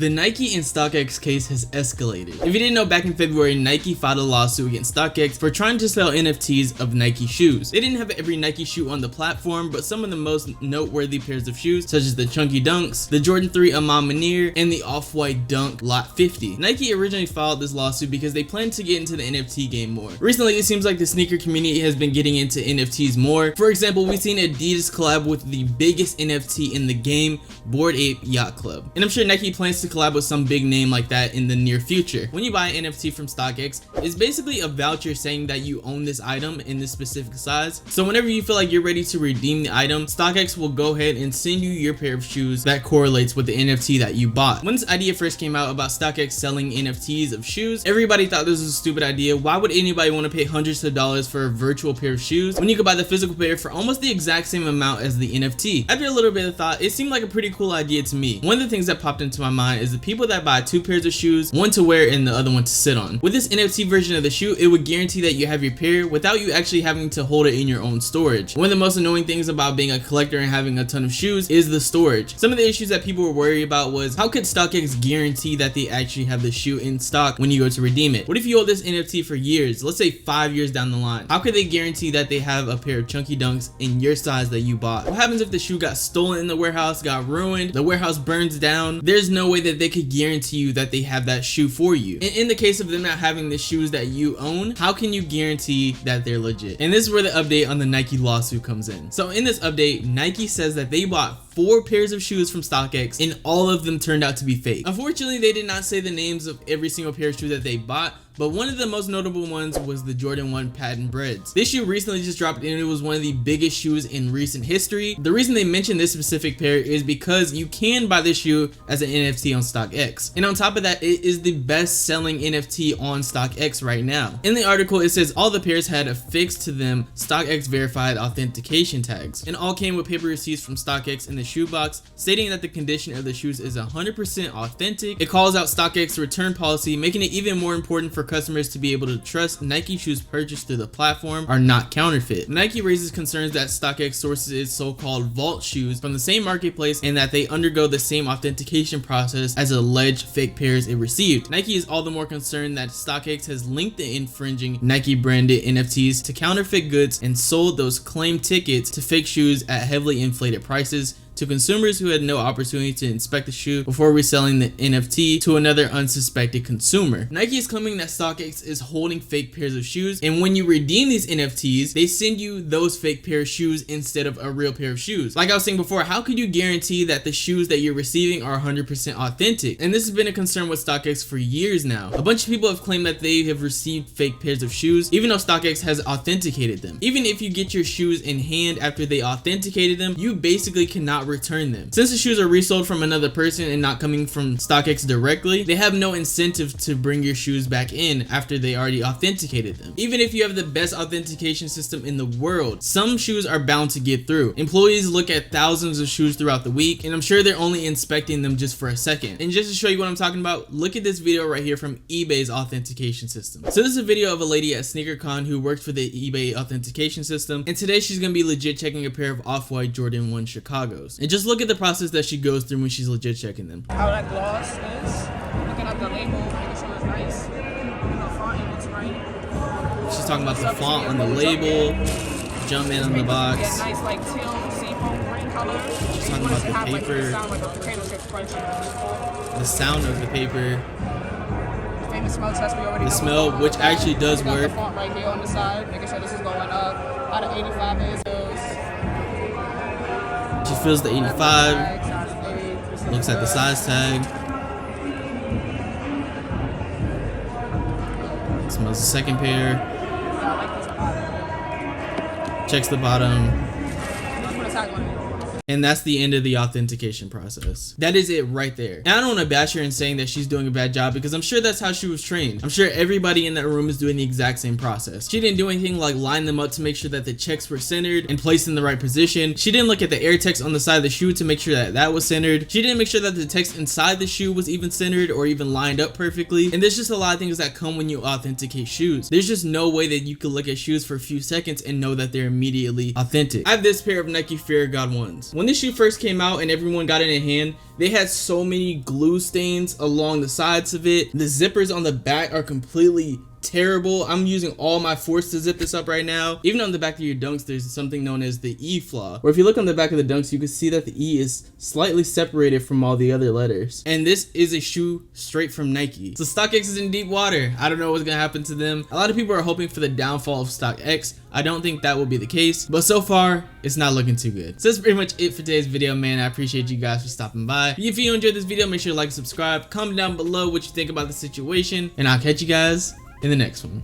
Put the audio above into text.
The Nike and StockX case has escalated. If you didn't know, back in February, Nike filed a lawsuit against StockX for trying to sell NFTs of Nike shoes. They didn't have every Nike shoe on the platform, but some of the most noteworthy pairs of shoes, such as the Chunky Dunks, the Jordan 3 Amon Manir, and the Off-White Dunk Lot 50. Nike originally filed this lawsuit because they planned to get into the NFT game more. Recently, it seems like the sneaker community has been getting into NFTs more. For example, we've seen Adidas collab with the biggest NFT in the game, Bored Ape Yacht Club. And I'm sure Nike plans to collab with some big name like that in the near future. When you buy an NFT from StockX, it's basically a voucher saying that you own this item in this specific size. So whenever you feel like you're ready to redeem the item, StockX will go ahead and send you your pair of shoes that correlates with the NFT that you bought. When this idea first came out about StockX selling NFTs of shoes, everybody thought this was a stupid idea. Why would anybody want to pay hundreds of dollars for a virtual pair of shoes when you could buy the physical pair for almost the exact same amount as the NFT? After a little bit of thought, it seemed like a pretty cool idea to me. One of the things that popped into my mind is the people that buy two pairs of shoes, one to wear and the other one to sit on. With this NFT version of the shoe, it would guarantee that you have your pair without you actually having to hold it in your own storage. One of the most annoying things about being a collector and having a ton of shoes is the storage. Some of the issues that people were worried about was, how could StockX guarantee that they actually have the shoe in stock when you go to redeem it? What if you hold this NFT for years, let's say 5 years down the line? How could they guarantee that they have a pair of Chunky Dunks in your size that you bought? What happens if the shoe got stolen in the warehouse, got ruined, the warehouse burns down? There's no way that they could guarantee you that they have that shoe for you. And in the case of them not having the shoes that you own, how can you guarantee that they're legit? And this is where the update on the Nike lawsuit comes in. So in this update, Nike says that they bought 4 pairs of shoes from StockX and all of them turned out to be fake. Unfortunately, they did not say the names of every single pair of shoes that they bought, but one of the most notable ones was the Jordan 1 Patent Breads. This shoe recently just dropped and it was one of the biggest shoes in recent history. The reason they mentioned this specific pair is because you can buy this shoe as an NFT on StockX. And on top of that, it is the best selling NFT on StockX right now. In the article, it says all the pairs had affixed to them StockX verified authentication tags, and all came with paper receipts from StockX in the shoebox stating that the condition of the shoes is 100% authentic. It calls out StockX return policy, making it even more important for customers to be able to trust Nike shoes purchased through the platform are not counterfeit. Nike raises concerns that StockX sources its so-called vault shoes from the same marketplace and that they undergo the same authentication process as alleged fake pairs it received. Nike is all the more concerned that StockX has linked the infringing Nike branded NFTs to counterfeit goods and sold those claimed tickets to fake shoes at heavily inflated prices to consumers who had no opportunity to inspect the shoe before reselling the NFT to another unsuspected consumer. Nike is claiming that StockX is holding fake pairs of shoes, and when you redeem these NFTs, they send you those fake pair of shoes instead of a real pair of shoes. Like I was saying before, how could you guarantee that the shoes that you're receiving are 100% authentic? And this has been a concern with StockX for years now. A bunch of people have claimed that they have received fake pairs of shoes, even though StockX has authenticated them. Even if you get your shoes in hand after they authenticated them, you basically cannot return them. Since the shoes are resold from another person and not coming from StockX directly, they have no incentive to bring your shoes back in after they already authenticated them. Even if you have the best authentication system in the world, some shoes are bound to get through. Employees look at thousands of shoes throughout the week, and I'm sure they're only inspecting them just for a second. And just to show you what I'm talking about, look at this video right here from eBay's authentication system. So this is a video of a lady at SneakerCon who worked for the eBay authentication system, and today she's gonna be legit checking a pair of Off-White Jordan 1 Chicagos. And just look at the process that she goes through when she's legit checking them. How that gloss is, looking at the label, making sure it's nice, the font looks right. She's talking about the font on the label, Jumpman on the box. Yeah, nice like teal, seafoam green color. She's talking about the paper, the sound of the paper, the famous smell test we already the know smell, about. which actually does We got work. the font right here on the side, making sure this is going up. Out of 85 is She feels the 85, looks at the size tag, smells the second pair, checks the bottom, and that's the end of the authentication process. That is it right there. And I don't want to bash her in saying that she's doing a bad job, because I'm sure that's how she was trained. I'm sure everybody in that room is doing the exact same process. She didn't do anything like line them up to make sure that the checks were centered and placed in the right position. She didn't look at the air text on the side of the shoe to make sure that that was centered. She didn't make sure that the text inside the shoe was even centered or even lined up perfectly. And there's just a lot of things that come when you authenticate shoes. There's just no way that you could look at shoes for a few seconds and know that they're immediately authentic. I have this pair of Nike Fear God 1s. When this shoe first came out and everyone got it in hand, they had so many glue stains along the sides of it. The zippers on the back are completely terrible. I'm using all my force to zip this up right now. Even on the back of your dunks, there's something known as the E flaw, where if you look on the back of the dunks, you can see that the E is slightly separated from all the other letters. And this is a shoe straight from Nike. So StockX is in deep water. I don't know what's gonna happen to them. A lot of people are hoping for the downfall of StockX. I don't think that will be the case, but so far it's not looking too good. So that's pretty much it for today's video, man. I appreciate you guys for stopping by. If you enjoyed this video, make sure to like and subscribe. Comment down below what you think about the situation, and I'll catch you guys in the next one.